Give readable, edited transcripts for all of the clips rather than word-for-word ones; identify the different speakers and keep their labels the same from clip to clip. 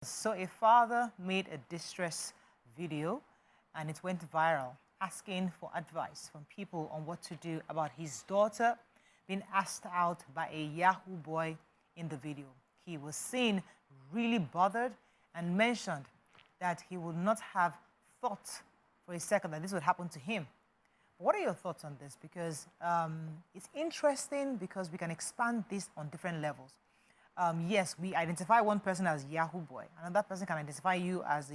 Speaker 1: So a father made a distress video and it went viral, asking for advice from people on what to do about his daughter being asked out by a Yahoo boy in the video. He was seen really bothered and mentioned that he would not have thought for a second that this would happen to him. What are your thoughts on this? Because it's interesting because we can expand this on different levels. Yes, we identify one person as Yahoo boy. Another person can identify you as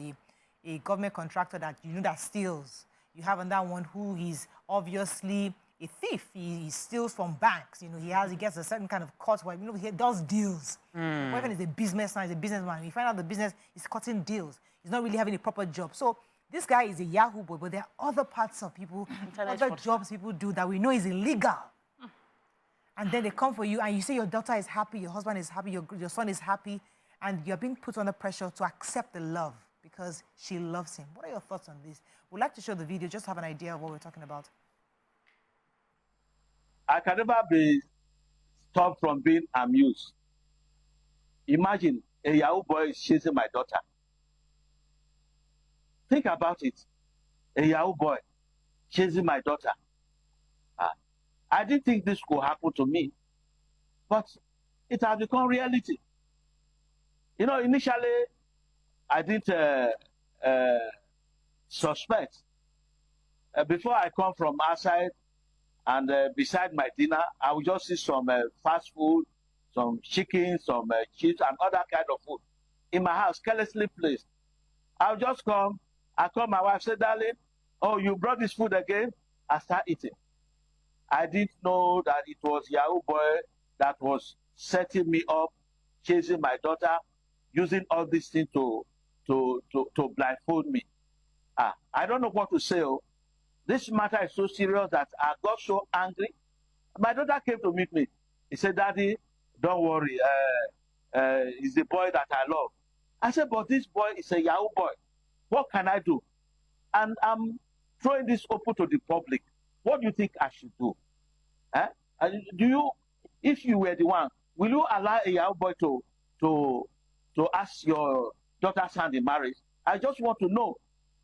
Speaker 1: a government contractor that you know that steals. You have another one who is obviously a thief. He steals from banks. You know, he gets a certain kind of cut where, you know, he does deals. Boyfriend is a businessman, he's a businessman. You find out the business is cutting deals. He's not really having a proper job. So this guy is a Yahoo boy, but there are other parts of people, other jobs people do that we know is illegal. And then they come for you and you say your daughter is happy, your husband is happy, your son is happy, and you're being put under pressure to accept the love because she loves him. What are your thoughts on this? We'd like to show the video, just to have an idea of what we're talking about.
Speaker 2: I can never be stopped from being amused. Imagine a Yahoo boy is chasing my daughter. Think about it. A Yahoo boy chasing my daughter. I didn't think this could happen to me, but it has become reality. You know, initially, I didn't suspect. Before I come from outside and beside my dinner, I would just see some fast food, some chicken, some chips, and other kind of food in my house, carelessly placed. I'll just come, I call my wife, say, darling, oh, you brought this food again? I start eating. I didn't know that it was Yahoo boy that was setting me up, chasing my daughter, using all these things to blindfold me. I don't know what to say. Oh. This matter is so serious that I got so angry. My daughter came to meet me. He said, Daddy, don't worry. He's the boy that I love. I said, but this boy is a Yahoo boy. What can I do? And I'm throwing this open to the public. What do you think I should do? If you were the one, will you allow a Yahoo boy to ask your daughter's hand in marriage? I just want to know.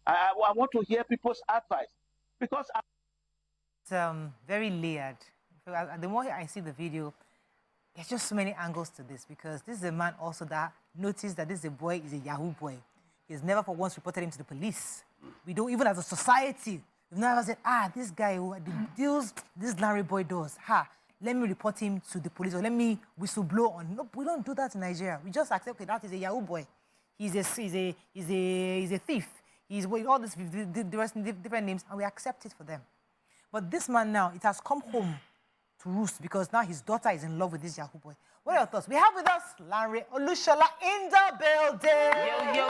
Speaker 2: I want to hear people's advice because
Speaker 1: it's very layered. The more I see the video, there's just so many angles to this because this is a man also that noticed that this boy is a Yahoo boy. He's never for once reported him to the police. We don't, even as a society, we've never said, this guy who the deals this Larry boy does, let me report him to the police or let me whistleblow on. No, we don't do that in Nigeria. We just accept that is a Yahoo boy. He's a thief. He's with all these different names, and we accept it for them. But this man now, it has come home to roost because now his daughter is in love with this Yahoo boy. What are your thoughts? We have with us Larry Olushola in the building.
Speaker 3: Yo.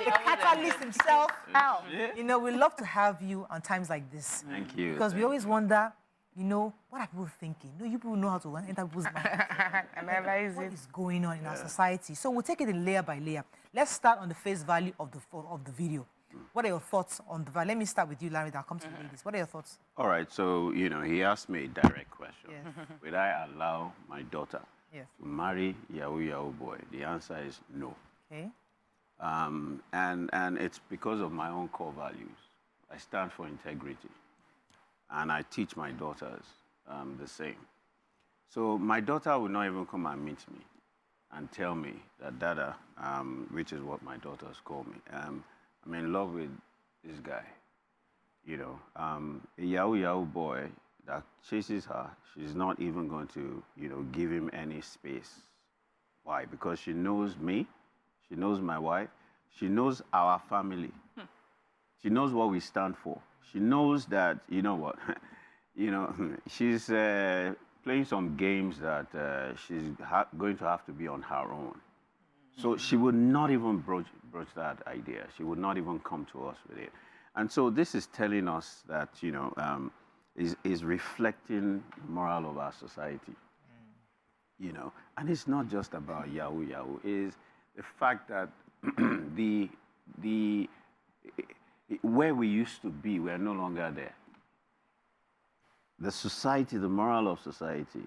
Speaker 1: The catalyst himself. Al. You know, we love to have you on times like this.
Speaker 3: Thank you.
Speaker 1: Because we always wonder, you know, what are people thinking? No, you people know how to enter people's minds. What is going on in our society? So we'll take it in layer by layer. Let's start on the face value of the video. What are your thoughts on the value? Let me start with you, Larry, then I'll come to the ladies. What are your thoughts?
Speaker 3: All right, so, you know, he asked me a direct question.
Speaker 1: Yes.
Speaker 3: Will I allow my daughter
Speaker 1: Yes.
Speaker 3: to marry Yahoo boy? The answer is no.
Speaker 1: Okay.
Speaker 3: And it's because of my own core values. I stand for integrity. And I teach my daughters the same. So my daughter will not even come and meet me and tell me that Dada, which is what my daughters call me, I'm in love with this guy. You know, a Yahoo boy that chases her, she's not even going to, you know, give him any space. Why? Because she knows me, she knows my wife, she knows our family. She knows what we stand for. She knows that, you know what, you know, she's playing some games that she's going to have to be on her own. So she would not even broach that idea. She would not even come to us with it. And so this is telling us that, you know, is reflecting the moral of our society. You know, and it's not just about Yahoo. It's the fact that where we used to be, we're no longer there. The society, the moral of society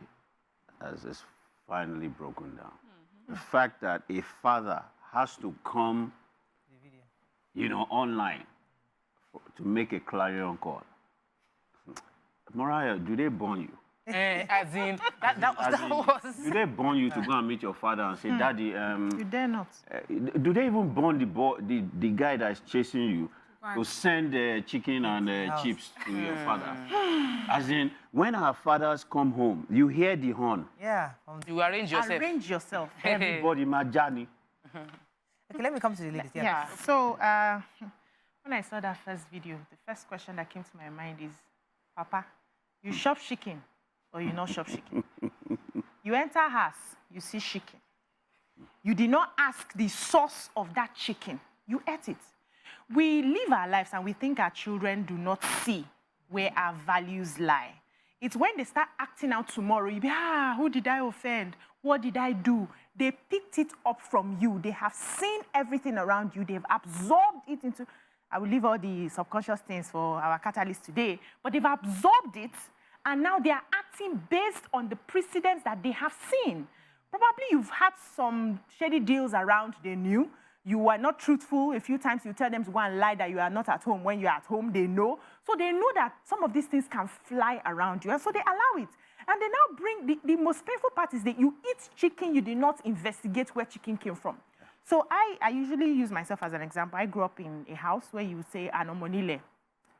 Speaker 3: is finally broken down. The fact that a father has to come, online to make a clarion call. Mariah, do they burn you?
Speaker 4: As in, that was...
Speaker 3: Do they burn you to go and meet your father and say, Daddy,
Speaker 1: You dare not.
Speaker 3: do they even burn the guy that is chasing you to send chicken and chips to your father? As in, when our fathers come home, you hear the horn.
Speaker 1: Yeah.
Speaker 4: You arrange yourself.
Speaker 1: Arrange yourself.
Speaker 3: Everybody, my journey.
Speaker 1: Okay, let me come to the ladies.
Speaker 5: Yeah. So when I saw that first video, the first question that came to my mind is, Papa, you shop chicken or you not shop chicken? You enter house, you see chicken. You did not ask the source of that chicken. You ate it. We live our lives and we think our children do not see where our values lie. It's when they start acting out tomorrow, you be, who did I offend? What did I do? They picked it up from you. They have seen everything around you. They've absorbed it into... I will leave all the subconscious things for our catalyst today, but they've absorbed it, and now they are acting based on the precedents that they have seen. Probably you've had some shady deals around they knew. You were not truthful. A few times you tell them to go and lie that you are not at home. When you're at home, they know. So they know that some of these things can fly around you, and so they allow it. And they now bring, the most painful part is that you eat chicken, you did not investigate where chicken came from. So I usually use myself as an example. I grew up in a house where you would say anomonile.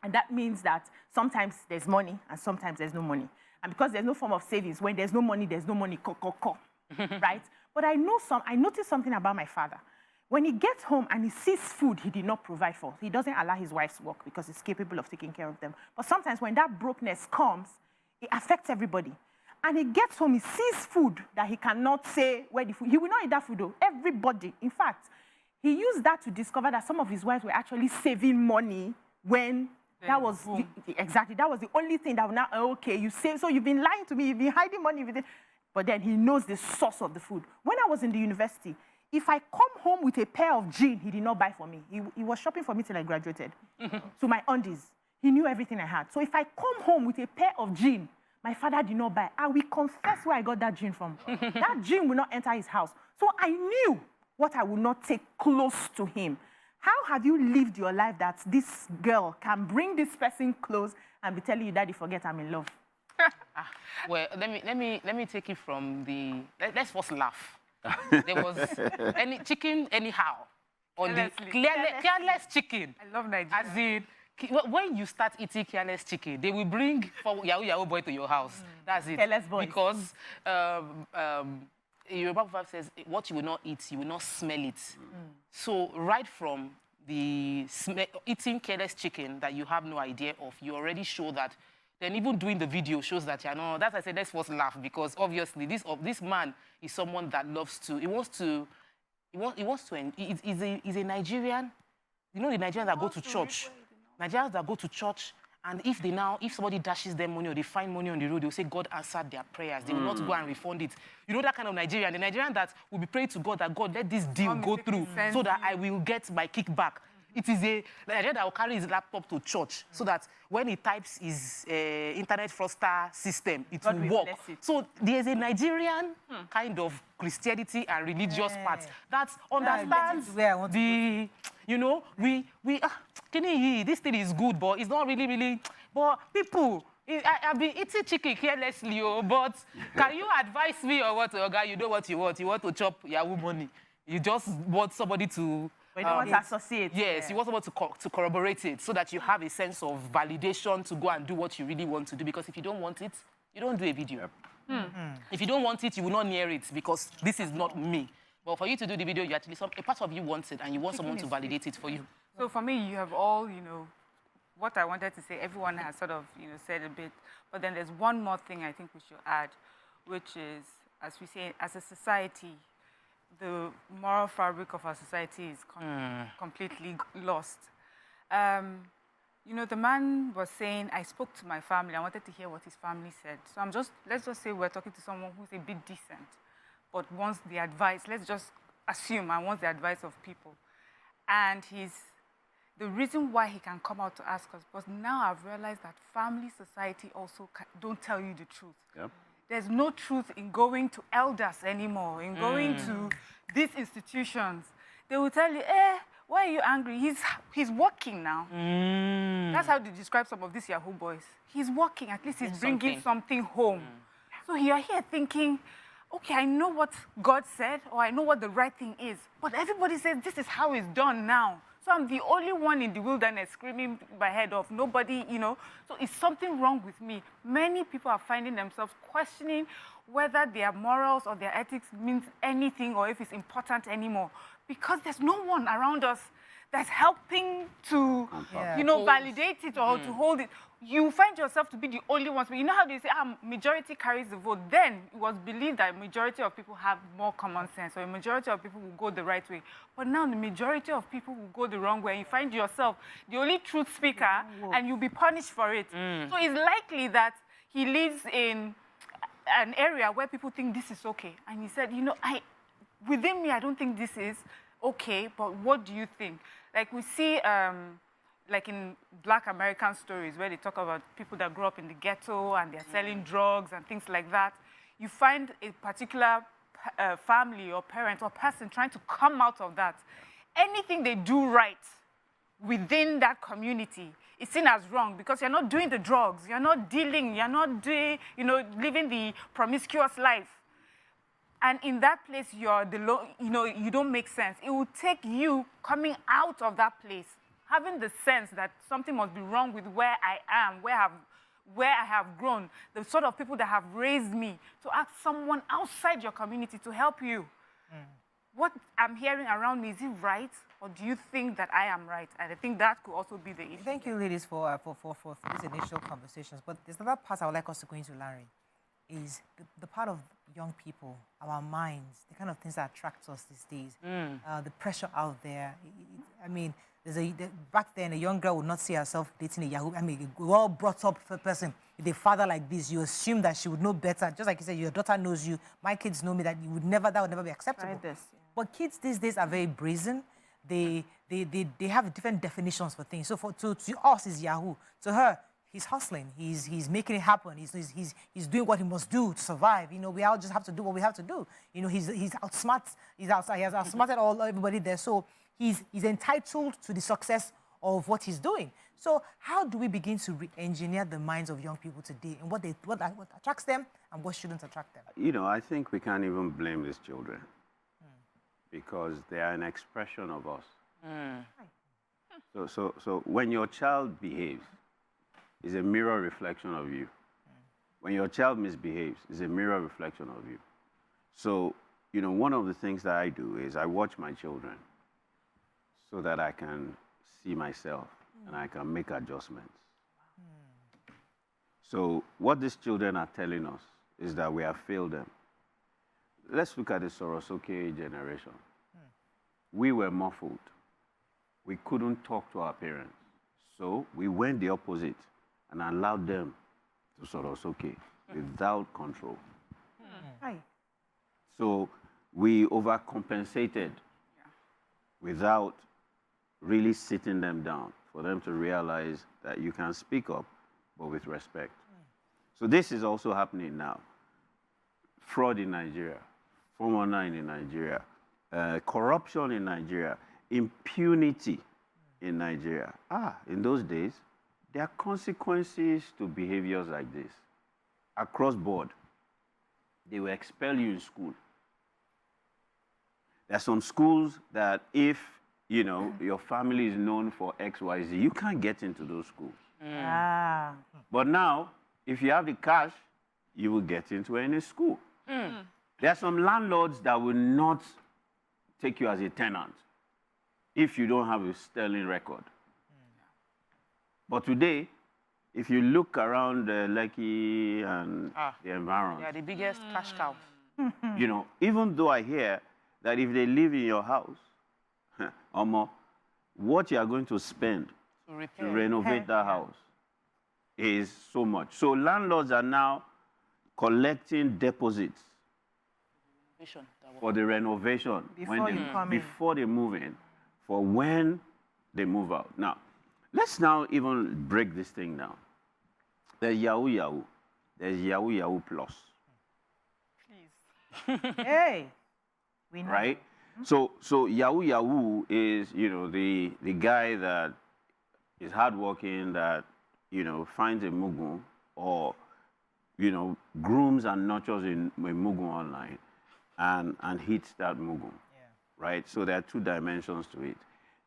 Speaker 5: And that means that sometimes there's money and sometimes there's no money. And because there's no form of savings, when there's no money, right? But I noticed something about my father. When he gets home and he sees food he did not provide for, he doesn't allow his wife to work because he's capable of taking care of them. But sometimes when that brokenness comes, it affects everybody. And he gets home, he sees food that he cannot say where the food... He will not eat that food, though. Everybody. In fact, he used that to discover that some of his wives were actually saving money when... That was exactly. That was the only thing that would now, okay, you say, so you've been lying to me, you've been hiding money with it. But then he knows the source of the food. When I was in the university, if I come home with a pair of jeans he did not buy for me, he was shopping for me till I graduated. So my undies, he knew everything I had. So if I come home with a pair of jeans my father did not buy, I will confess where I got that jean from. That jean will not enter his house. So I knew what I would not take close to him. How have you lived your life that this girl can bring this person close and be telling you, Daddy, forget I'm in love?
Speaker 4: Well, let me take it from the... Let's first laugh. There was any chicken anyhow. On the careless chicken.
Speaker 5: I love Nigeria.
Speaker 4: As in, when you start eating careless chicken, they will bring Yahoo boy to your house. That's it.
Speaker 5: Careless boys.
Speaker 4: Because Yoruba proverb says, what you will not eat, you will not smell it. So right from the eating careless chicken that you have no idea of, you already show that. Then even doing the video shows that you're not. That's why I said let's first laugh, because obviously this man is someone that loves to. He's a Nigerian. You know the Nigerians that go to church. Nigerians that go to church, and if somebody dashes them money or they find money on the road, they'll say God answered their prayers. They will not go and refund it. You know that kind of Nigerian. The Nigerian that will be praying to God that God let this deal go through so that I will get my kickback. It is a Nigerian that will carry his laptop to church so that when he types his internet fraudster system, it will work. So there's a Nigerian kind of Christianity and religious part that understands the, you know, this thing is good, but it's not really, but people, I've been eating chicken carelessly, but can you advise me or what, Oga? You know what you want. You want to chop Yahoo money. You just want somebody to...
Speaker 5: But you don't want to associate.
Speaker 4: Yes, you want someone to corroborate it so that you have a sense of validation to go and do what you really want to do. Because if you don't want it, you don't do a video. If you don't want it, you will not near it because this is not me. But for you to do the video, you actually a part of you wants it and you want someone to validate it for you.
Speaker 6: So for me, you have all, what I wanted to say, everyone has sort of, said a bit. But then there's one more thing I think we should add, which is, as we say, as a society, the moral fabric of our society is completely lost. The man was saying, I spoke to my family. I wanted to hear what his family said. So let's just say we're talking to someone who's a bit decent, but wants the advice. Let's just assume and wants the advice of people. And the reason why he can come out to ask us, because now I've realized that family, society also don't tell you the truth.
Speaker 3: Yep.
Speaker 6: There's no truth in going to elders anymore, in going to these institutions. they will tell you, why are you angry? He's working now. That's how they describe some of these Yahoo boys. He's working, at least he's bringing something home. So you're here thinking, okay, I know what God said, or I know what the right thing is, but everybody says this is how it's done now. So I'm the only one in the wilderness screaming my head off. Nobody, So is something wrong with me? Many people are finding themselves questioning whether their morals or their ethics means anything or if it's important anymore. Because there's no one around us that's helping to, validate it or to hold it. You find yourself to be the only ones. But you know how they say, majority carries the vote. Then it was believed that a majority of people have more common sense, or a majority of people will go the right way. But now the majority of people will go the wrong way. You find yourself the only truth speaker, and you'll be punished for it. So it's likely that he lives in an area where people think this is okay. And he said, within me, I don't think this is okay, but what do you think? Like we see, like in Black American stories where they talk about people that grew up in the ghetto and they're selling drugs and things like that. You find a particular family or parent or person trying to come out of that. Anything they do right within that community is seen as wrong because you're not doing the drugs, you're not dealing, you're not doing, living the promiscuous life. And in that place, you don't make sense. It will take you coming out of that place, having the sense that something must be wrong with where I am, where I have grown, the sort of people that have raised me, to ask someone outside your community to help you. What I'm hearing around me, is it right? Or do you think that I am right? And I think that could also be the issue.
Speaker 1: Thank you, ladies, for these initial conversations. But there's another part I would like us to go into, Larry, is the part of young people, our minds, the kind of things that attract us these days, the pressure out there. I mean, back then, a young girl would not see herself dating a Yahoo. I mean, a well-brought-up person with a father like this. You assume that she would know better. Just like you said, your daughter knows you. My kids know me. That would never be acceptable.
Speaker 5: Try this, yeah.
Speaker 1: But kids these days are very brazen. They have different definitions for things. So to us, is Yahoo. To her, he's hustling. He's making it happen. He's doing what he must do to survive. We all just have to do what we have to do. He's outsmart. He has outsmarted everybody there. So he's entitled to the success of what he's doing. So how do we begin to re-engineer the minds of young people today and what attracts them and what shouldn't attract them?
Speaker 3: I think we can't even blame these children because they are an expression of us. So when your child behaves, it's a mirror reflection of you. When your child misbehaves, it's a mirror reflection of you. So, one of the things that I do is I watch my children so that I can see myself and I can make adjustments. So what these children are telling us is that we have failed them. Let's look at the Sorosoke generation. We were muffled. We couldn't talk to our parents. So we went the opposite and allowed them to Sorosoke without control. So we overcompensated without really sitting them down for them to realize that you can speak up, but with respect. So this is also happening now. Fraud in Nigeria, 419 in Nigeria, corruption in Nigeria, impunity in Nigeria. In those days, there are consequences to behaviors like this. Across board, they will expel you in school. There are some schools that if, your family is known for X, Y, Z, you can't get into those schools. But now, if you have the cash, you will get into any school. There are some landlords that will not take you as a tenant if you don't have a sterling record. But today, if you look around Lekki and the environment,
Speaker 4: They are the biggest cash cow.
Speaker 3: even though I hear that if they live in your house, what you are going to spend to renovate that house is so much. So landlords are now collecting deposits for the renovation before they move in, for when they move out. Now, let's now even break this thing down. There's Yahoo Yahoo. There's Yahoo Yahoo Plus.
Speaker 6: Please.
Speaker 5: Hey, we know.
Speaker 3: Right? So Yahoo Yahoo is, the guy that is hardworking, that, finds a mugu or, grooms and nurtures a mugu online and hits that mugu, right? So there are two dimensions to it.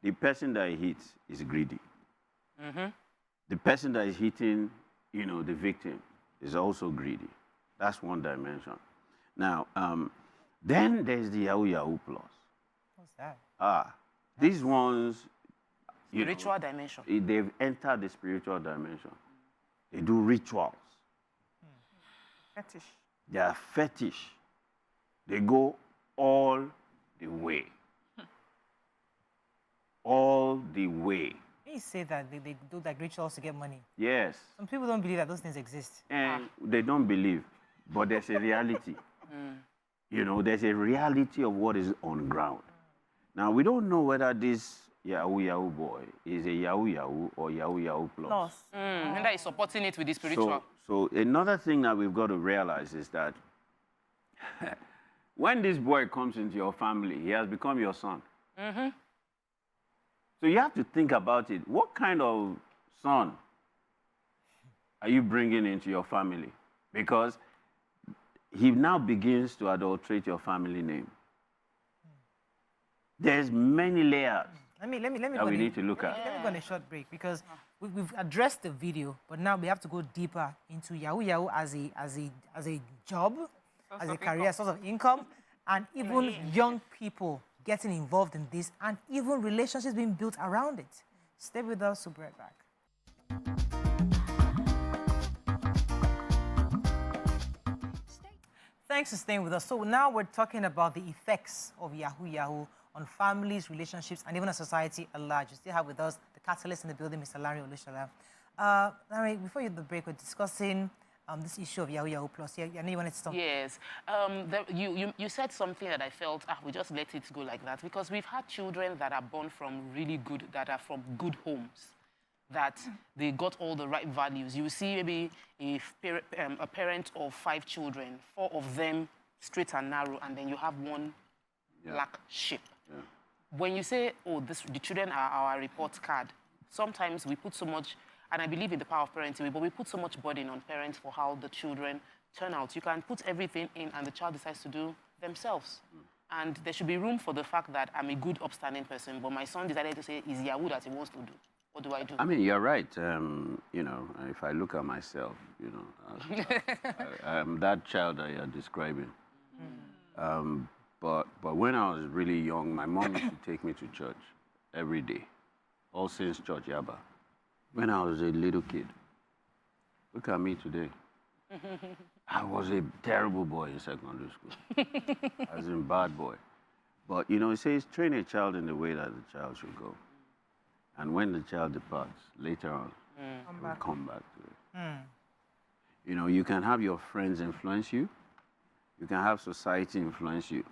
Speaker 3: The person that hits is greedy. The person that is hitting, the victim is also greedy. That's one dimension. Now, then there's the Yahoo Yahoo Plus.
Speaker 1: What's that?
Speaker 3: These ones,
Speaker 4: Spiritual dimension.
Speaker 3: they've entered the spiritual dimension. They do rituals.
Speaker 5: Fetish.
Speaker 3: They are fetish. They go all the way. All the way.
Speaker 1: You say that they do like rituals to get money.
Speaker 3: Yes.
Speaker 1: Some people don't believe that those things exist.
Speaker 3: And they don't believe, but there's a reality. There's a reality of what is on ground. Now, we don't know whether this Yahoo Yahoo boy is a Yahoo Yahoo or Yahoo Yahoo Plus.
Speaker 4: And that is supporting it with the spiritual.
Speaker 3: So another thing that we've got to realize is that when this boy comes into your family, he has become your son. So you have to think about it. What kind of son are you bringing into your family? Because he now begins to adulterate your family name. There's many layers
Speaker 1: Let me
Speaker 3: that we need to look at.
Speaker 1: Let me go on a short break because we've addressed the video, but now we have to go deeper into Yahoo Yahoo as a job, as a career, source of income, and even young people getting involved in this, and even relationships being built around it. Stay with us, we'll be right back. Thanks for staying with us. So now we're talking about the effects of Yahoo Yahoo on families, relationships, and even a society at large. You still have with us the catalyst in the building, Mr. Larry Olushola. Larry, before the break, we're discussing this issue of Yahoo Yahoo Plus. I know you wanted to stop.
Speaker 4: Yes. You said something that I felt, we just let it go like that, because we've had children that are born from that are from good homes, that they got all the right values. You see maybe a parent of 5 children, 4 of them straight and narrow, and then you have one black sheep. When you say, the children are our report card, sometimes we put so much, and I believe in the power of parenting, but we put so much burden on parents for how the children turn out. You can put everything in and the child decides to do themselves. And there should be room for the fact that I'm a good, upstanding person, but my son decided to say, it's Yahoo that he wants to do. What do I do?
Speaker 3: I mean, you're right. If I look at myself, I'm that child that you're describing. But when I was really young, my mom used to take me to church every day, All Saints Church, Yaba. When I was a little kid, look at me today. I was a terrible boy in secondary school. I was a bad boy. But, it says, train a child in the way that the child should go. And when the child departs, later on, will come back to it. You can have your friends influence you. You can have society influence you.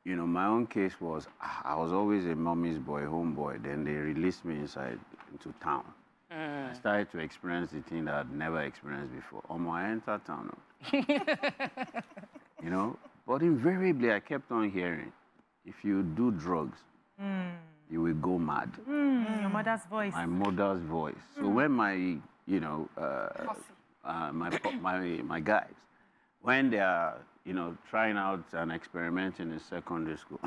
Speaker 3: My own case was, I was always a mommy's boy, homeboy. Then they released me into town. I started to experience the thing that I'd never experienced before. I entered town. But invariably, I kept on hearing, if you do drugs, you will go mad.
Speaker 5: Your mother's voice.
Speaker 3: My mother's voice. So when my guys, when they are, trying out and experimenting in secondary school,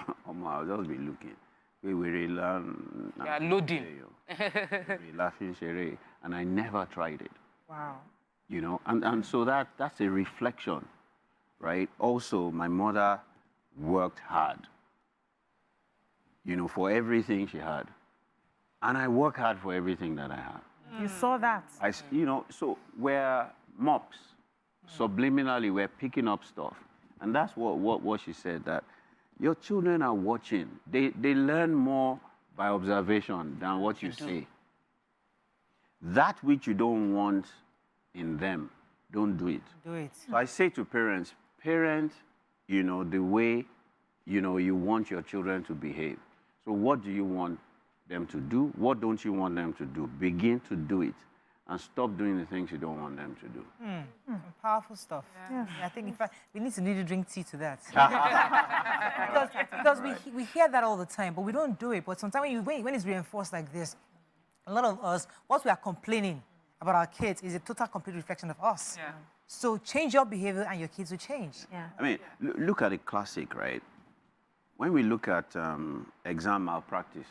Speaker 3: I'll just be looking. We will learn.
Speaker 4: Yeah, loading.
Speaker 3: Laughing, shere, and I never tried it.
Speaker 5: Wow.
Speaker 3: And so that's a reflection, right? Also, my mother worked hard, for everything she had. And I work hard for everything that I have.
Speaker 5: You saw that.
Speaker 3: So we're mops. Subliminally, we're picking up stuff. And that's what she said, that your children are watching. They learn more by observation than what you say. That which you don't want in them, don't do it.
Speaker 1: Do it.
Speaker 3: So I say to parents, parent, the way, you want your children to behave. So what do you want them to do? What don't you want them to do? Begin to do it. and stop doing the things you don't want them to do.
Speaker 1: Powerful stuff.
Speaker 5: Yeah.
Speaker 1: I think, in fact, we need to really drink tea to that. because we hear that all the time, but we don't do it. But sometimes when it's reinforced like this, a lot of us, what we are complaining about our kids is a total, complete reflection of us.
Speaker 6: Yeah.
Speaker 1: So change your behavior and your kids will change.
Speaker 5: Yeah.
Speaker 3: I mean, look at a classic, right? When we look at exam malpractice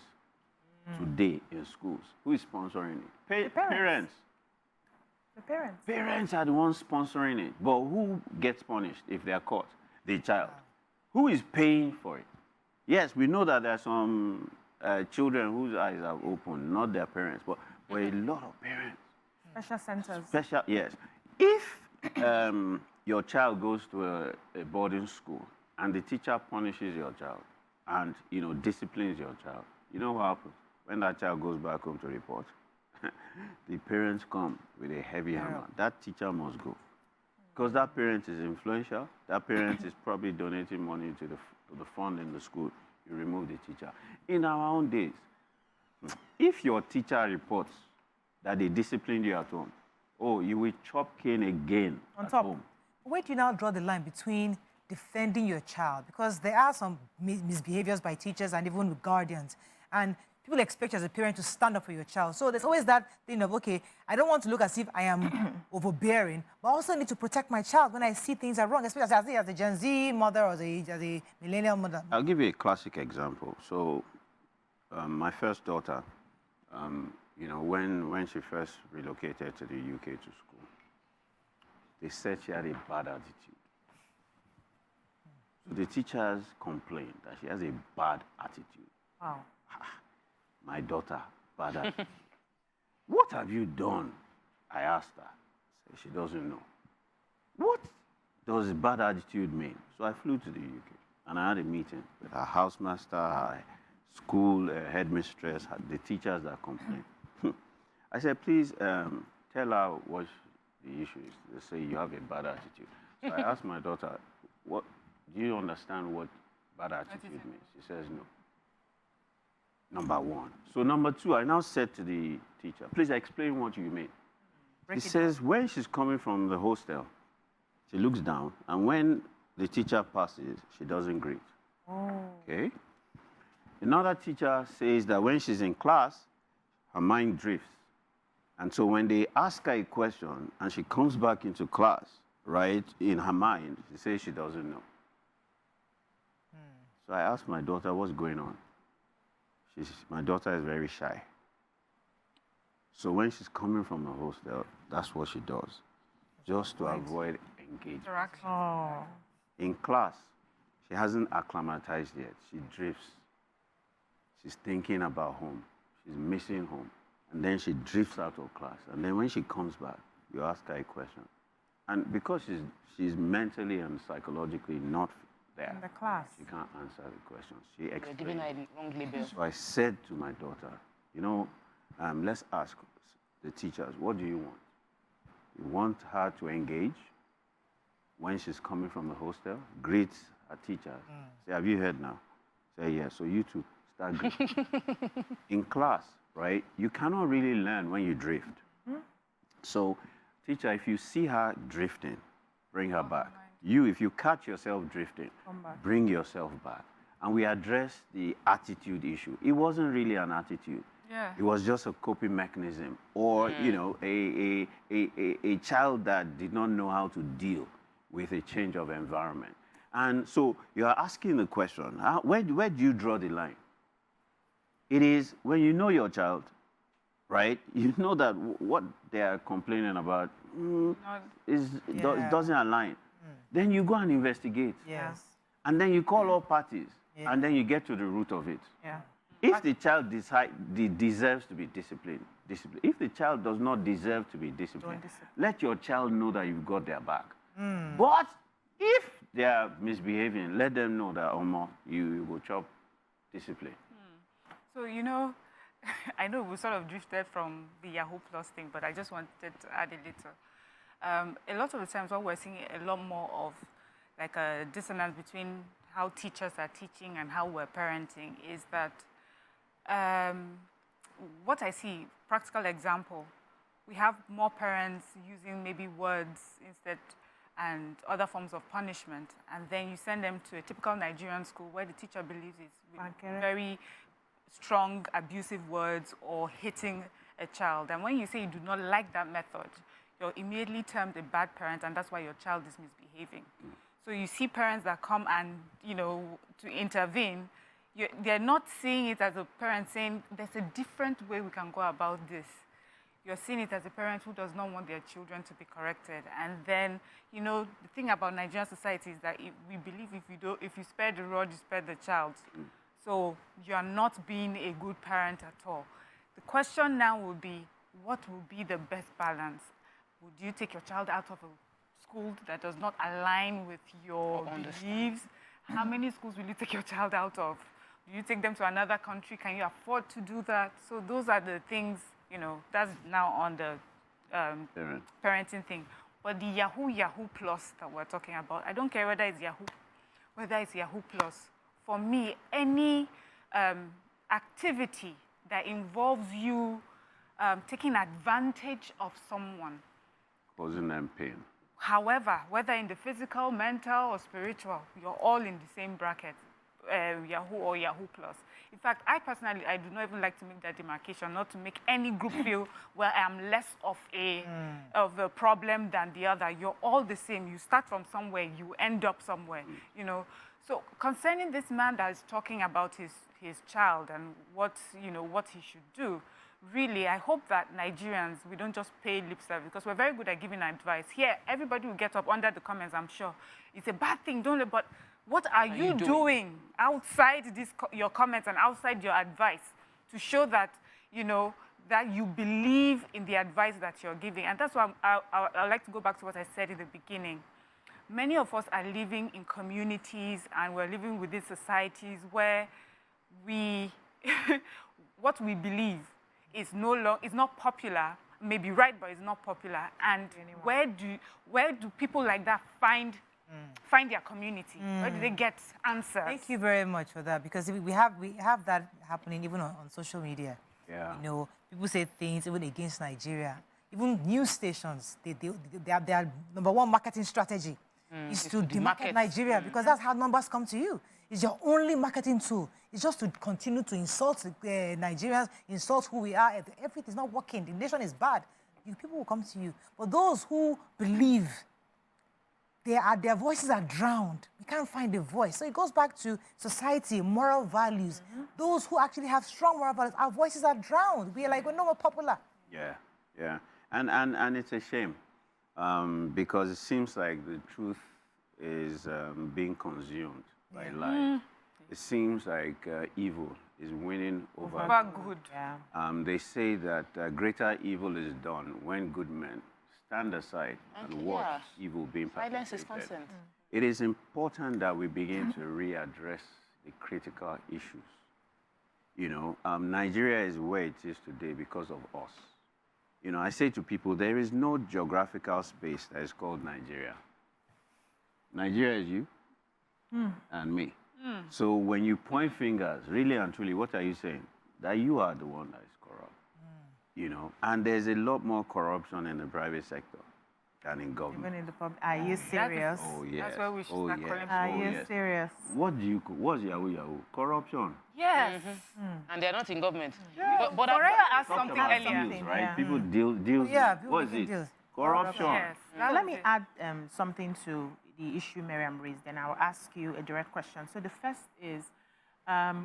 Speaker 3: today in schools, who is sponsoring it? Parents.
Speaker 5: The parents.
Speaker 3: Parents are the ones sponsoring it. But who gets punished if they are caught? The child. Who is paying for it? Yes, we know that there are some children whose eyes are open, not their parents, but a lot of parents.
Speaker 5: Special centers.
Speaker 3: Yes. If your child goes to a boarding school and the teacher punishes your child and, disciplines your child, you know what happens? When that child goes back home to report, the parents come with a heavy hammer. That teacher must go. Because that parent is influential. That parent is probably donating money to the fund in the school. You remove the teacher. In our own days, if your teacher reports that they disciplined you at home, you will chop cane again at home.
Speaker 1: Where do you now draw the line between defending your child? Because there are some misbehaviors by teachers and even with guardians. And people expect you as a parent to stand up for your child. So there's always that thing of, okay, I don't want to look as if I am overbearing, but I also need to protect my child when I see things are wrong, especially as a Gen Z mother or as a millennial mother.
Speaker 3: I'll give you a classic example. So my first daughter, when she first relocated to the UK to school, they said she had a bad attitude. So the teachers complained that she has a bad attitude.
Speaker 5: Wow.
Speaker 3: My daughter, bad attitude. What have you done? I asked her. She doesn't know. What does bad attitude mean? So I flew to the UK and I had a meeting with her housemaster, her school headmistress, the teachers that complained. I said, please tell her what the issue is. They say you have a bad attitude. So I asked my daughter, "What do you understand what bad attitude means?" She says no. Number one. So number two, I now said to the teacher, please explain what you mean. He says when she's coming from the hostel, she looks down, and when the teacher passes, she doesn't greet.
Speaker 5: Oh.
Speaker 3: Okay? Another teacher says that when she's in class, her mind drifts. And so when they ask her a question and she comes back into class, right, in her mind, she says she doesn't know. So I asked my daughter, what's going on? My daughter is very shy. So when she's coming from a hostel, that's what she does, just to avoid engagement.
Speaker 5: Oh.
Speaker 3: In class, she hasn't acclimatized yet. She drifts. She's thinking about home. She's missing home. And then she drifts out of class. And then when she comes back, you ask her a question. And because she's mentally and psychologically not there,
Speaker 5: In the class.
Speaker 3: she can't answer the questions. She
Speaker 4: You're giving
Speaker 3: explains.
Speaker 4: her the wrong label.
Speaker 3: So I said to my daughter, let's ask the teachers, what do you want? You want her to engage when she's coming from the hostel, greet her teachers. Say, have you heard now? Say, yes. So you two start greeting. In class, right, you cannot really learn when you drift. So, teacher, if you see her drifting, bring her back. If you catch yourself drifting, bring yourself back. And we address the attitude issue. It wasn't really an attitude.
Speaker 6: Yeah.
Speaker 3: It was just a coping mechanism, or a child that did not know how to deal with a change of environment. And so you are asking the question, where do you draw the line? It is when you know your child, right? You know that what they are complaining about doesn't align. Then you go and investigate.
Speaker 1: Yes.
Speaker 3: And then you call all parties, and then you get to the root of it.
Speaker 5: Yeah.
Speaker 3: If the child deserves to be disciplined, discipline. If the child does not deserve to be disciplined, let your child know that you've got their back. But if they are misbehaving, let them know that, you will chop discipline.
Speaker 6: So, I know we sort of drifted from the Yahoo Plus thing, but I just wanted to add a little. A lot of the times what we're seeing a lot more of like a dissonance between how teachers are teaching and how we're parenting is that what I see, practical example, we have more parents using maybe words instead and other forms of punishment. And then you send them to a typical Nigerian school where the teacher believes it's with very strong abusive words or hitting a child. And when you say you do not like that method, you're immediately termed a bad parent, and that's why your child is misbehaving. So you see parents that come and, to intervene, they're not seeing it as a parent saying, there's a different way we can go about this. You're seeing it as a parent who does not want their children to be corrected. And then, the thing about Nigerian society is that we believe if you spare the rod, you spare the child. So you are not being a good parent at all. The question now will be, what will be the best balance? Would you take your child out of a school that does not align with your beliefs? How many schools will you take your child out of? Do you take them to another country? Can you afford to do that? So those are the things, that's now on the parenting thing. But the Yahoo Plus that we're talking about, I don't care whether it's Yahoo Plus. For me, any activity that involves you taking advantage of someone,
Speaker 3: causing them pain.
Speaker 6: However, whether in the physical, mental, or spiritual, you're all in the same bracket, Yahoo or Yahoo Plus. In fact, I personally, I do not even like to make that demarcation, not to make any group feel where I am less of a problem than the other. You're all the same. You start from somewhere, you end up somewhere, So concerning this man that is talking about his child and what he should do, really, I hope that Nigerians, we don't just pay lip service, because we're very good at giving advice. Here, everybody will get up under the comments, I'm sure. It's a bad thing, don't let, but what are you doing outside your comments and outside your advice to show that, that you believe in the advice that you're giving? And that's why I like to go back to what I said in the beginning. Many of us are living in communities and we're living within societies where what we believe is not popular, maybe right, but it's not popular. And where do people like that find their community? Where do they get answers?
Speaker 1: Thank you very much for that, because we have that happening even on social media.
Speaker 3: Yeah.
Speaker 1: People say things even against Nigeria. Even news stations, their number one marketing strategy is to demarket Nigeria, because that's how numbers come to you. It's your only marketing tool. It's just to continue to insult Nigerians, insult who we are. Everything's not working. The nation is bad. People will come to you. But those who believe, their voices are drowned. We can't find a voice. So it goes back to society, moral values. Those who actually have strong moral values, our voices are drowned. We're no more popular.
Speaker 3: Yeah. And it's a shame. Because it seems like the truth is being consumed by lies. It seems like evil is winning over
Speaker 6: good.
Speaker 5: Yeah.
Speaker 3: They say that greater evil is done when good men stand aside and watch evil being perpetrated.
Speaker 4: Silence is consent.
Speaker 3: It is important that we begin to readdress the critical issues. Nigeria is where it is today because of us. I say to people, there is no geographical space that is called Nigeria. Nigeria is you and me. So when you point fingers, really and truly, what are you saying? That you are the one that is corrupt. And there's a lot more corruption in the private sector than in government.
Speaker 5: Even in the public. Are you serious?
Speaker 3: Oh, yes.
Speaker 6: That's where we should start calling people.
Speaker 5: Are you serious?
Speaker 3: What's Yahoo? Corruption.
Speaker 6: Yes.
Speaker 4: And they're not in government.
Speaker 6: But Forever asked something earlier.
Speaker 3: Deals, right?
Speaker 5: Yeah.
Speaker 3: People deals.
Speaker 1: People
Speaker 3: What is
Speaker 1: making
Speaker 3: it?
Speaker 1: deals.
Speaker 3: Corruption.
Speaker 6: Yes.
Speaker 5: So let me add something to the issue Miriam raised, then I'll ask you a direct question. So the first is,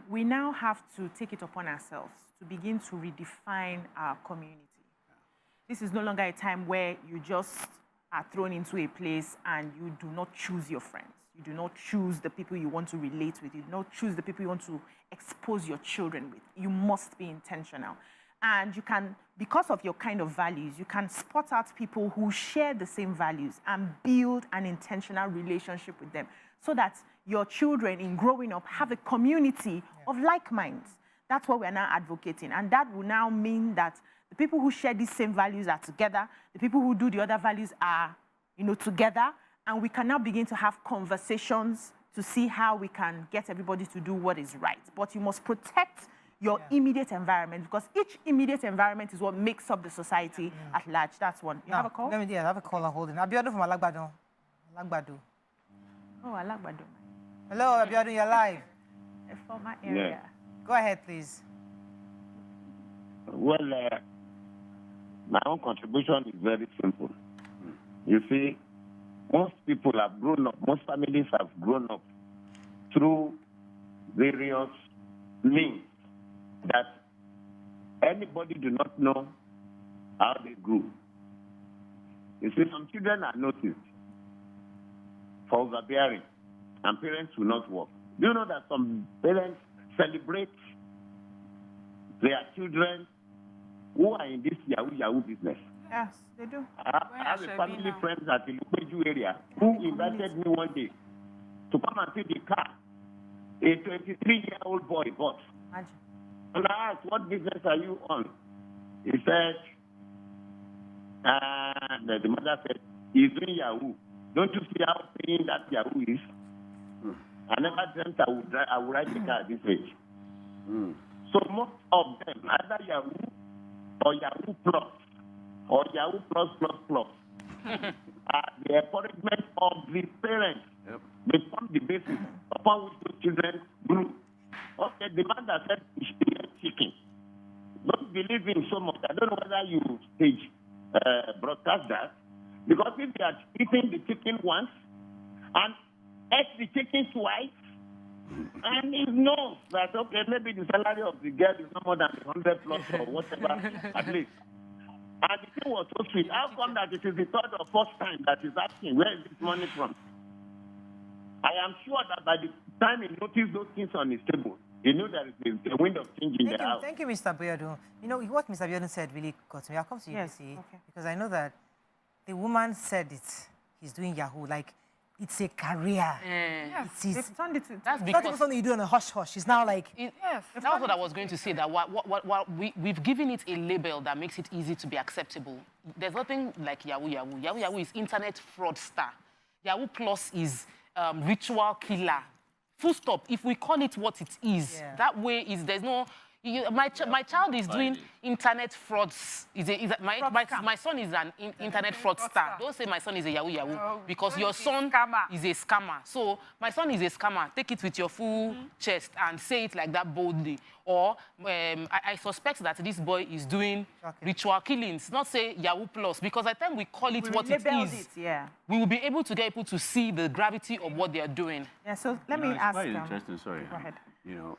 Speaker 5: we now have to take it upon ourselves to begin to redefine our community. This is no longer a time where you just are thrown into a place and you do not choose your friends. You do not choose the people you want to relate with. You do not choose the people you want to expose your children with. You must be intentional. And you can, because of your kind of values, you can spot out people who share the same values and build an intentional relationship with them so that your children in growing up have a community of like minds. That's what we're now advocating. And that will now mean that the people who share these same values are together, the people who do the other values are, together, and we can now begin to have conversations to see how we can get everybody to do what is right. But you must protect your immediate environment, because each immediate environment is what makes up the society at large. That's one. You have a call?
Speaker 1: Let me, I have a call on holding. Abiodun from Alagbado. Alagbado.
Speaker 5: Oh, Alagbado.
Speaker 1: Hello, Abiodun, you're live.
Speaker 5: A former area.
Speaker 1: Go ahead, please.
Speaker 7: Well, my own contribution is very simple. You see, most people have grown up, most families have grown up through various means that anybody do not know how they grew. You see, some children are noticed for overbearing, and parents will not work. Do you know that some parents celebrate their children who are in this Yahoo business?
Speaker 5: Yes, they do.
Speaker 7: I have a family friend at the Lupeju area who invited me one day to come and see the car a 23-year-old boy bought.
Speaker 5: Imagine.
Speaker 7: And I asked, what business are you on? He said, and the mother said, he's doing Yahoo. Don't you see how paying that Yahoo is? I never dreamt I would ride the car at this age. So most of them, either Yahoo or Yahoo Plus or Yahoo Plus Plus Plus, are the encouragement of the parents.
Speaker 3: Yep.
Speaker 7: They form the basis upon which those children grew. Okay, the man that said he should eat chicken. Don't believe him so much. I don't know whether you stage broadcast that. Because if they are eating the chicken once and ate the chicken twice, and he knows that, okay, maybe the salary of the girl is no more than 100 plus or whatever, at least. And the thing was so sweet. How come that it is the third or fourth time that he's asking, where is this money from? I am sure that by the time he noticed those things on his table, he knew that there is a wind of change in the house.
Speaker 1: Thank you, Mr. Abiodun. You know, what Mr. Abiodun said really got me. I'll come to you,
Speaker 5: Yes,
Speaker 1: BC,
Speaker 5: okay.
Speaker 1: because I know that the woman said it. He's doing Yahoo. Like, it's a career.
Speaker 6: Yes.
Speaker 1: It's
Speaker 5: They've turned it to...
Speaker 4: That's
Speaker 1: not even
Speaker 4: because
Speaker 1: something you do on a hush-hush. It's now like...
Speaker 6: Yes.
Speaker 4: that's what I was going to say, that we've given it a label that makes it easy to be acceptable. There's nothing like Yahoo Yahoo. Yahoo Yahoo is internet fraudster. Yahoo Plus is ritual killer. Full stop. If we call it what it is, that way is there's no... my child is doing internet frauds. My son is an internet fraudster. Don't say my son is a Yahoo Yahoo, because your son is a scammer. So my son is a scammer. Take it with your full chest and say it like that boldly. Or I suspect that this boy is doing ritual killings. Not say Yahoo Plus, because at the time we call it what it is, we will be able to get people to see the gravity of what they are doing.
Speaker 5: Yeah, so let me
Speaker 3: It's
Speaker 5: ask
Speaker 3: quite interesting, sorry.
Speaker 5: Go ahead.
Speaker 3: You know,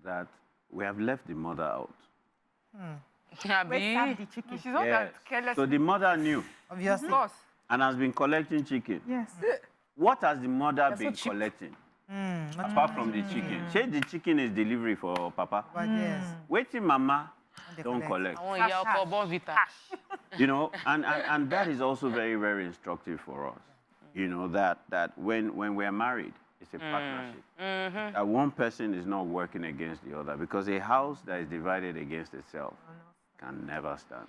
Speaker 3: that we have left the mother out.
Speaker 5: Where's the chicken?
Speaker 6: She's not
Speaker 3: Yes.
Speaker 6: that careless.
Speaker 3: So the mother knew
Speaker 1: Obviously.
Speaker 6: Boss.
Speaker 3: and has been collecting chicken.
Speaker 5: Yes.
Speaker 3: What has the mother
Speaker 1: That's
Speaker 3: been
Speaker 1: so cheap.
Speaker 3: collecting? Apart from the chicken. Say the chicken is delivery for Papa.
Speaker 1: But yes.
Speaker 3: Waiting mama
Speaker 1: They
Speaker 3: don't
Speaker 1: collect.
Speaker 3: collect.
Speaker 4: I want Yao for Bonvita.
Speaker 3: You know, and that is also very, very instructive for us. You know, that when we're married, it's a partnership. That one person is not working against the other, because a house that is divided against itself can never stand.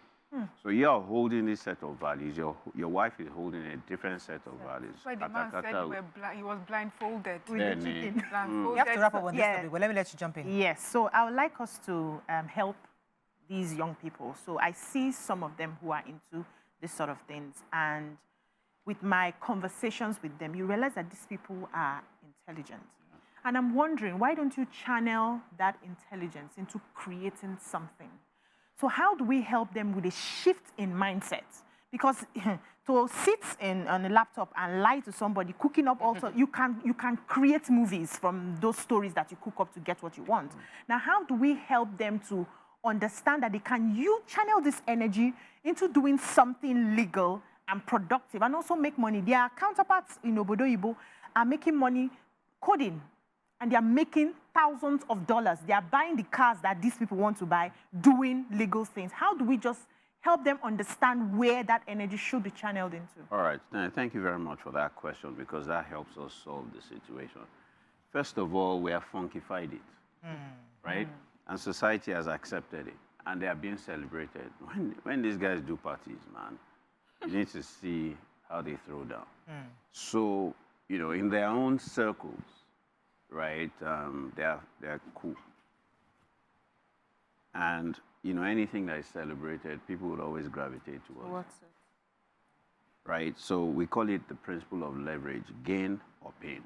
Speaker 3: So you're holding this set of values. Your wife is holding a different set of values.
Speaker 6: That's why the man said he was blindfolded.
Speaker 5: With the chicken.
Speaker 6: Blindfolded.
Speaker 1: We have to wrap up on this
Speaker 5: Yeah.
Speaker 1: topic, but let me let you jump in.
Speaker 5: Yes, so I would like us to help these young people. So I see some of them who are into this sort of things, and with my conversations with them, you realize that these people are intelligent. And I'm wondering, why don't you channel that intelligence into creating something? So how do we help them with a shift in mindset? Because to sit on a laptop and lie to somebody, cooking up also, you can create movies from those stories that you cook up to get what you want. Now, how do we help them to understand that they can channel this energy into doing something legal and productive and also make money? Their counterparts in Obodo Ibo are making money coding, and they are making thousands of dollars. They are buying the cars that these people want to buy, doing legal things. How do we just help them understand where that energy should be channeled into?
Speaker 3: All right. Thank you very much for that question, because that helps us solve the situation. First of all, we have funkified it, right? And society has accepted it, and they are being celebrated. When these guys do parties, man, you need to see how they throw down. So, you know, in their own circles, right, they're cool. And, you know, anything that is celebrated, people would always gravitate towards it.
Speaker 6: What's it?
Speaker 3: Right? So we call it the principle of leverage, gain or pain.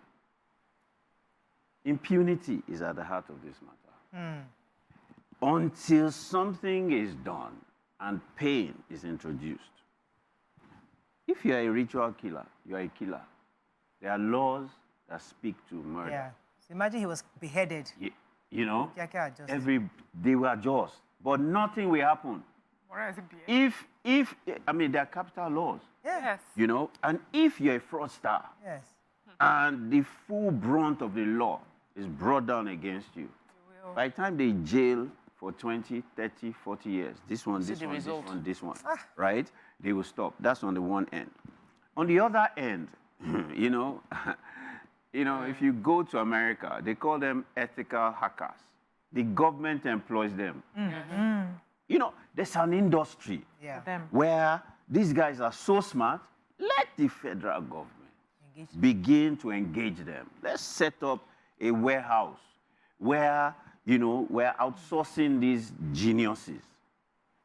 Speaker 3: Impunity is at the heart of this matter. Until something is done and pain is introduced. If you are a ritual killer, you are a killer. There are laws that speak to murder.
Speaker 1: Yeah. So imagine he was beheaded.
Speaker 3: You know,
Speaker 1: Yeah, just-
Speaker 3: they were just, but nothing will happen.
Speaker 6: What is it?
Speaker 3: If I mean, there are capital laws,
Speaker 6: Yes.
Speaker 3: you know, and if you're a fraudster
Speaker 1: Yes.
Speaker 3: and the full brunt of the law is brought down against you, by the time they jail for 20, 30, 40 years, this one, this one, right? They will stop. That's on the one end. On the other end, you know, if you go to America, they call them ethical hackers. The government employs them. You know, there's an industry where these guys are so smart. Let the federal government begin to engage them. Let's set up a warehouse where, you know, we're outsourcing these geniuses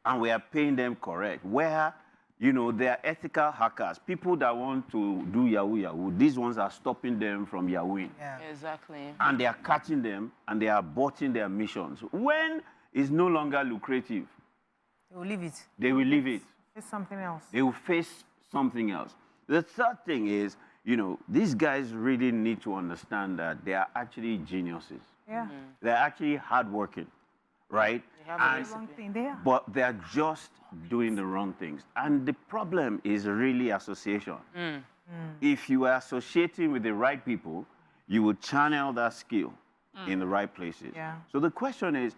Speaker 3: and we are paying them correct, where, you know, they are ethical hackers, people that want to do Yahoo. These ones are stopping them from Yahooing.
Speaker 1: Yeah.
Speaker 4: Exactly.
Speaker 3: And they are catching them and they are aborting their missions. When it's no longer lucrative,
Speaker 1: They will leave it.
Speaker 3: they will leave it.
Speaker 5: It's something else.
Speaker 3: They will face something else. The third thing is, you know, these guys really need to understand that they are actually geniuses.
Speaker 5: Yeah.
Speaker 3: They're actually hardworking, right?
Speaker 4: They have a
Speaker 5: Wrong thing there.
Speaker 3: But they're just doing the wrong things. And the problem is really association. If you are associating with the right people, you will channel that skill in the right places.
Speaker 5: Yeah.
Speaker 3: So the question is,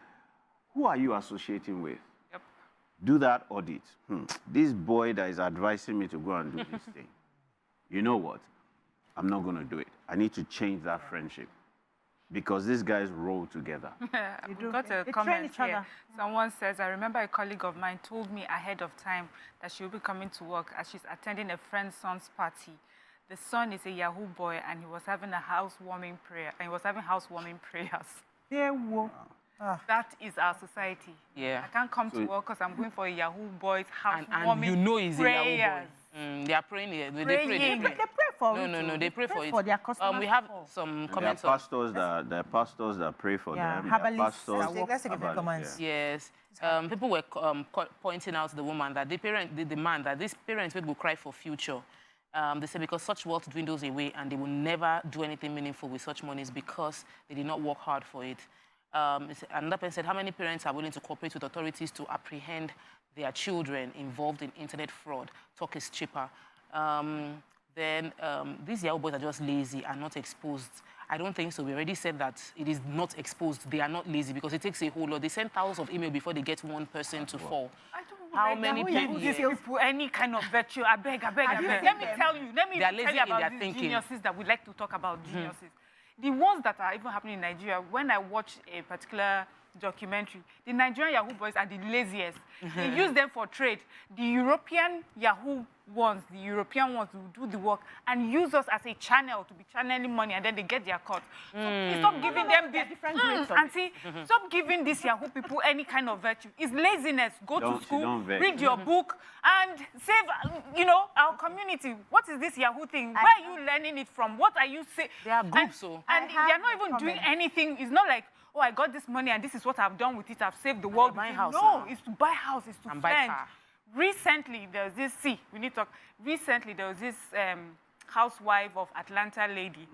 Speaker 3: who are you associating with?
Speaker 6: Yep.
Speaker 3: Do that audit. This boy that is advising me to go and do this thing, you know what? I'm not going to do it. I need to change that friendship because these guys roll together.
Speaker 6: We
Speaker 5: do.
Speaker 6: got a
Speaker 5: They train
Speaker 6: comment
Speaker 5: each
Speaker 6: here.
Speaker 5: other.
Speaker 6: Someone says, I remember a colleague of mine told me ahead of time that she will be coming to work as she's attending a friend's son's party. The son is a Yahoo boy and he was having a housewarming prayer. And he was having housewarming prayers.
Speaker 5: There will.
Speaker 6: That is our society.
Speaker 4: Yeah.
Speaker 6: I can't come to work because I'm going for a Yahoo boy's housewarming
Speaker 4: And you know he's a Yahoo
Speaker 6: prayers.
Speaker 4: boy. They are praying here. They
Speaker 6: Praying.
Speaker 4: pray.
Speaker 5: They pray for it.
Speaker 4: No, they pray for it.
Speaker 5: For their customers.
Speaker 4: We have
Speaker 5: before.
Speaker 4: some
Speaker 3: And there are
Speaker 4: comments on.
Speaker 3: pastors that pray for
Speaker 5: Yeah,
Speaker 3: them. There are
Speaker 5: herbalists that
Speaker 3: pastors.
Speaker 5: work
Speaker 1: Let's take a few
Speaker 3: herbalists,
Speaker 1: comments.
Speaker 3: yeah.
Speaker 4: Yes. People were pointing out to the woman that the man that these parents will cry for future. They say because such wealth dwindles away and they will never do anything meaningful with such monies because they did not work hard for it. Another person said, how many parents are willing to cooperate with authorities to apprehend their children involved in internet fraud? Talk is cheaper. These Yahoo boys are just lazy and not exposed. I don't think so. We already said that it is not exposed. They are not lazy because it takes a whole lot. They send thousands of emails before they get one person to fall.
Speaker 6: I don't
Speaker 4: How
Speaker 6: like
Speaker 4: many
Speaker 6: Yahoo
Speaker 4: people?
Speaker 6: gives people any kind of virtue. I beg. Let me tell you
Speaker 4: They are
Speaker 6: tell
Speaker 4: lazy
Speaker 6: you
Speaker 4: in their
Speaker 6: about these
Speaker 4: thinking.
Speaker 6: geniuses that we like to talk about, geniuses. The ones that are even happening in Nigeria, when I watch a particular documentary, the Nigerian Yahoo boys are the laziest. They use them for trade. The European Yahoo ones, the European ones will do the work and use us as a channel to be channeling money, and then they get their cut. So stop giving them this
Speaker 5: different grades of
Speaker 6: auntie, stop giving these Yahoo people any kind of virtue. It's laziness. Go to school, read your book, and save, our community. What is this Yahoo thing? Where are you learning it from? What are you saying?
Speaker 4: They are groups, so.
Speaker 6: And they're not even doing anything. It's not like, oh, I got this money and this is what I've done with it. I've saved the world.
Speaker 4: Buy house
Speaker 6: No,
Speaker 4: now.
Speaker 6: it's to buy house. It's to
Speaker 4: And buy
Speaker 6: spend.
Speaker 4: car.
Speaker 6: Recently, there was this, recently there was this housewife of Atlanta lady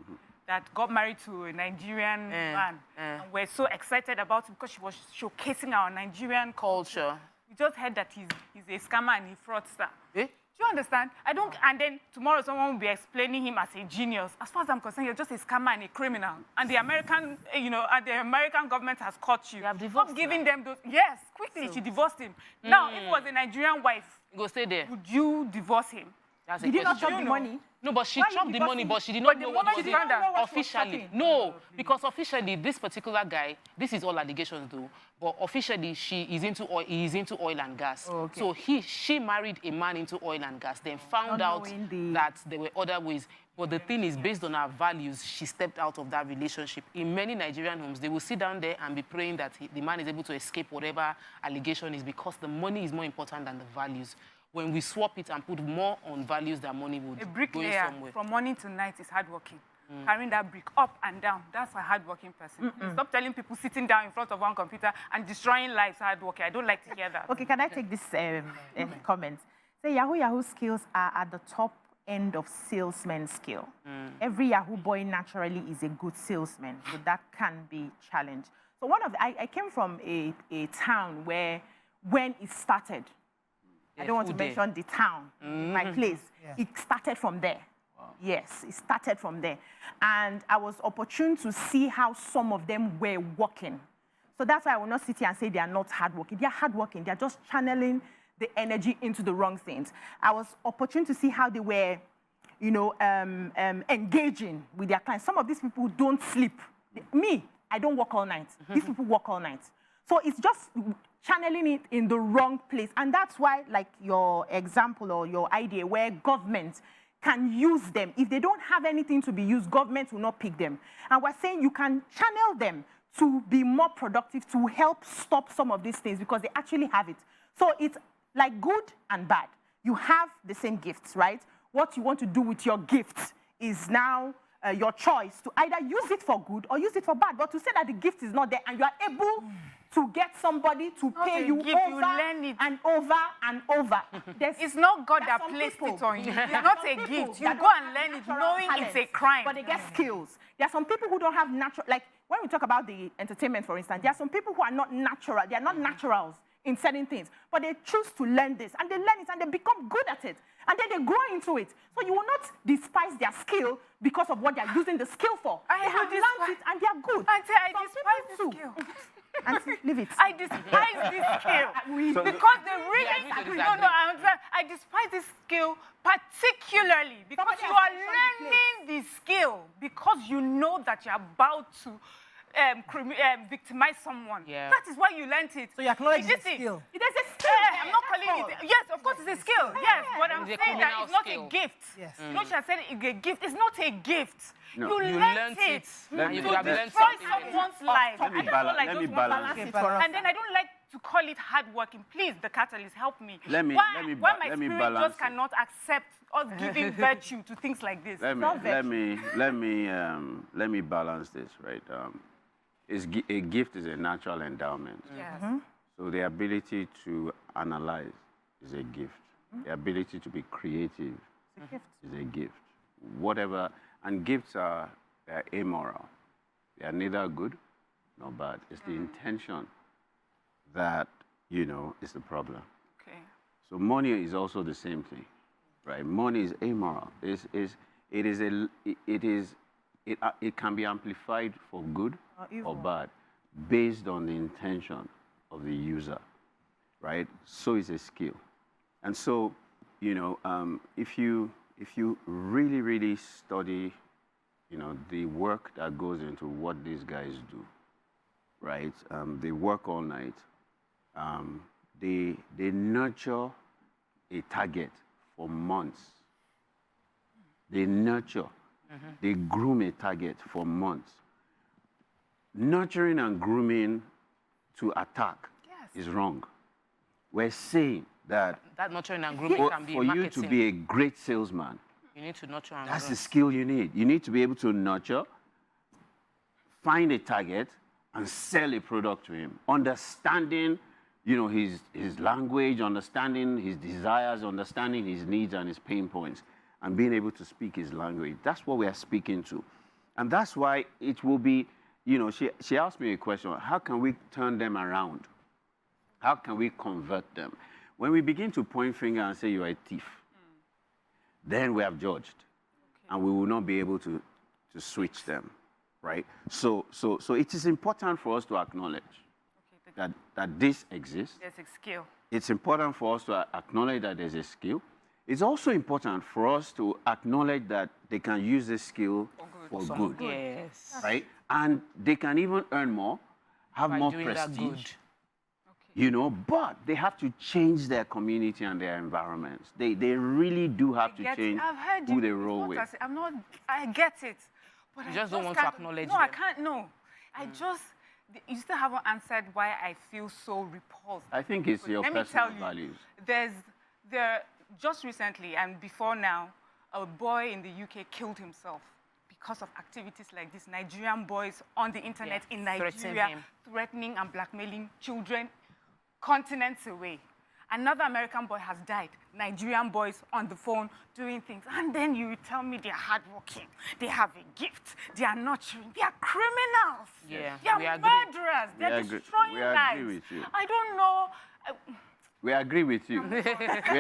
Speaker 6: that got married to a Nigerian man. And we're so excited about it because she was showcasing our Nigerian
Speaker 4: Culture.
Speaker 6: We just heard that he's a scammer and a fraudster.
Speaker 4: Eh?
Speaker 6: Do you understand? And then tomorrow someone will be explaining him as a genius. As far as I'm concerned, you're just a scammer and a criminal. And the American, and the American government has caught you.
Speaker 4: They have divorced
Speaker 6: Stop giving them those. Yes, quickly, she divorced him. Now, if it was a Nigerian wife,
Speaker 4: Go stay there.
Speaker 6: would you divorce him?
Speaker 4: That's a
Speaker 5: Did you not
Speaker 4: question.
Speaker 5: chop the money?
Speaker 4: No, but she
Speaker 5: Why you
Speaker 4: chopped the money,
Speaker 5: divorcing?
Speaker 4: but she did
Speaker 6: But
Speaker 4: not
Speaker 6: the
Speaker 4: know what
Speaker 6: moment
Speaker 4: was
Speaker 6: she
Speaker 4: it
Speaker 6: found out
Speaker 5: what was
Speaker 4: officially.
Speaker 5: chopping.
Speaker 4: No, because officially, this particular guy, this is all allegations though, but officially he is into oil and gas.
Speaker 5: Oh, okay.
Speaker 4: So she married a man into oil and gas, then found
Speaker 5: Not
Speaker 4: out
Speaker 5: knowing the-
Speaker 4: that there were other ways. But the thing is, based on her values, she stepped out of that relationship. In many Nigerian homes, they will sit down there and be praying that the man is able to escape whatever allegation is because the money is more important than the values. When we swap it and put more on values, that money would
Speaker 6: A
Speaker 4: go
Speaker 6: bricklayer
Speaker 4: somewhere.
Speaker 6: from morning to night is hardworking. Carrying that brick up and down, that's a hardworking person. Stop telling people sitting down in front of one computer and destroying lives hardworking. I don't like to hear that.
Speaker 5: Okay, can I take this comment? Say Yahoo skills are at the top end of salesman skill. Every Yahoo boy naturally is a good salesman, but that can be challenged. So I came from a town where when it started, I don't want to mention the town, my place, it started from there. Yes, it started from there. And I was opportune to see how some of them were working. So that's why I will not sit here and say they are not hardworking. They are hardworking. They are just channeling the energy into the wrong things. I was opportune to see how they were, you know, engaging with their clients. Some of these people don't sleep. Me, I don't work all night. These people work all night. So it's just channeling it in the wrong place. And that's why, like your example or your idea where government can use them. If they don't have anything to be used, government will not pick them. And we're saying you can channel them to be more productive, to help stop some of these things because they actually have it. So it's like good and bad. You have the same gifts, right? What you want to do with your gifts is now your choice to either use it for good or use it for bad. But to say that the gift is not there and you are able to get somebody to pay you over and over and over.
Speaker 6: It's not God that placed it on you. It's not a gift. You go and learn it knowing it's a crime.
Speaker 5: But they get skills. There are some people who don't have natural, like when we talk about the entertainment, for instance, there are some people who are not natural. They are not naturals in certain things, but they choose to learn this, and they learn it, and they become good at it, and then they grow into it. So you will not despise their skill because of what they are using the skill for. They have learned it, and they are good.
Speaker 6: Auntie, I despise the skill.
Speaker 5: Auntie, leave it.
Speaker 6: I despise this skill because the reason I despise this skill particularly because you are learning the skill because you know that you're about to victimize someone. That is why you learned it.
Speaker 1: So you acknowledge the skill.
Speaker 5: It is a skill.
Speaker 6: I'm not calling it. Yes, of course, it's a skill. Yes, but I'm saying that it's not a gift.
Speaker 1: Yes.
Speaker 6: You know, she has said it's a gift. It's not a gift.
Speaker 3: No.
Speaker 6: You learned it.
Speaker 4: And you
Speaker 6: To
Speaker 4: could have learned
Speaker 6: destroy
Speaker 4: something.
Speaker 6: someone's life.
Speaker 3: Let me
Speaker 6: I don't
Speaker 3: balance-
Speaker 6: like
Speaker 3: let
Speaker 6: those
Speaker 3: me
Speaker 6: ones
Speaker 3: balance
Speaker 6: balance
Speaker 3: it.
Speaker 6: it. And then I don't like to call it hardworking. Please, the catalyst, help me.
Speaker 3: Let me
Speaker 6: why my
Speaker 3: let me
Speaker 6: spirit
Speaker 3: balance
Speaker 6: just
Speaker 3: it.
Speaker 6: cannot accept us giving virtue to things like this.
Speaker 3: Let me balance this, right? A gift is a natural endowment.
Speaker 6: Yes.
Speaker 3: So the ability to analyze is a gift. The ability to be creative is a gift. Whatever, and gifts are amoral. They are neither good nor bad. It's the intention that, you know, is the problem.
Speaker 6: Okay.
Speaker 3: So money is also the same thing, right? Money is amoral. It can be amplified for good or bad based on the intention of the user, right? So it's a skill. And so, you know, if you really, really study, you know, the work that goes into what these guys do, right? They work all night. They nurture a target for months. They nurture, they groom a target for months. Nurturing and grooming to attack is wrong. We're saying that
Speaker 4: nurturing and grooming can be
Speaker 3: for you
Speaker 4: marketing.
Speaker 3: to be a great salesman,
Speaker 4: You need to nurture and
Speaker 3: that's
Speaker 4: groom.
Speaker 3: the skill you need. You need to be able to nurture, find a target, and sell a product to him. Understanding, you know, his language, understanding his desires, understanding his needs and his pain points, and being able to speak his language. That's what we are speaking to. And that's why it will be, you know, she asked me a question, how can we turn them around? How can we convert them? When we begin to point finger and say you are a thief, then we have judged, and we will not be able to switch them, right? So it is important for us to acknowledge that this exists.
Speaker 6: There's a skill.
Speaker 3: It's important for us to acknowledge that there's a skill. It's also important for us to acknowledge that they can use this skill for good,
Speaker 4: Yes.
Speaker 3: right? And they can even earn more, have
Speaker 4: By
Speaker 3: more
Speaker 4: doing that
Speaker 3: prestige,
Speaker 4: good.
Speaker 3: You know, but they have to change their community and their environments. They really do have to change
Speaker 6: I've heard
Speaker 3: who
Speaker 6: you,
Speaker 3: they
Speaker 6: it's
Speaker 3: roll
Speaker 6: not
Speaker 3: with.
Speaker 6: I'm not, I get it. But
Speaker 4: You
Speaker 6: I
Speaker 4: just don't want to
Speaker 6: can't-
Speaker 4: acknowledge
Speaker 6: No, I
Speaker 4: them.
Speaker 6: can't, no. I just, you still haven't answered why I feel so repulsed.
Speaker 3: I think it's your
Speaker 6: Let me
Speaker 3: personal
Speaker 6: tell you,
Speaker 3: values.
Speaker 6: Just recently and before now, a boy in the UK killed himself because of activities like this. Nigerian boys on the internet in Nigeria threatening and blackmailing children continents away. Another American boy has died. Nigerian boys on the phone doing things. And then you tell me they're hardworking. They have a gift. They are nurturing. They are criminals.
Speaker 4: Yeah,
Speaker 6: They are
Speaker 4: we agree.
Speaker 6: murderers. They're destroying
Speaker 3: We
Speaker 6: lives.
Speaker 3: agree with you.
Speaker 6: I don't know.
Speaker 3: We agree with you. We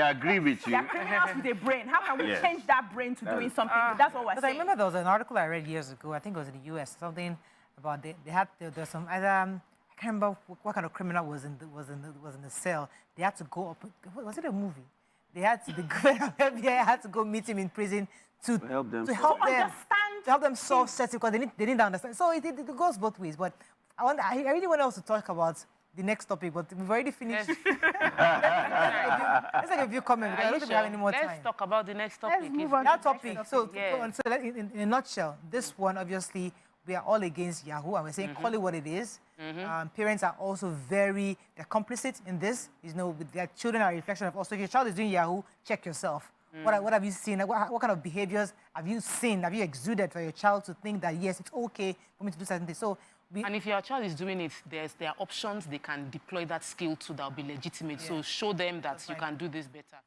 Speaker 3: agree with you.
Speaker 5: They're criminals with a brain. How can we
Speaker 3: Yes.
Speaker 5: change that brain to doing something good? That's what we're
Speaker 1: Because I
Speaker 5: saying.
Speaker 1: remember there was an article I read years ago, I think it was in the US, something about there's some other, I can't remember what kind of criminal was in the cell. They had to go up, was it a movie? They had to, the FBI had to go meet him in prison to
Speaker 3: help them
Speaker 1: to help them solve certain, because they didn't understand. So it goes both ways. But I really want us to talk about the next topic, but we've already finished. Let's take a few comments. I don't think we have any more time.
Speaker 4: Let's talk about the next topic.
Speaker 5: Let's move on.
Speaker 1: That topic. So,
Speaker 4: Yeah.
Speaker 1: in a nutshell, this one, obviously, we are all against Yahoo, and we're saying call it what it is. Parents are also they're complicit in this. You know, with their children are a reflection of also, if your child is doing Yahoo, check yourself. What have you seen? What kind of behaviors have you seen? Have you exuded for your child to think that, yes, it's okay for me to do certain things? So,
Speaker 4: And if your child is doing it, there are options they can deploy that skill to that will be legitimate. So show them that you can do this better.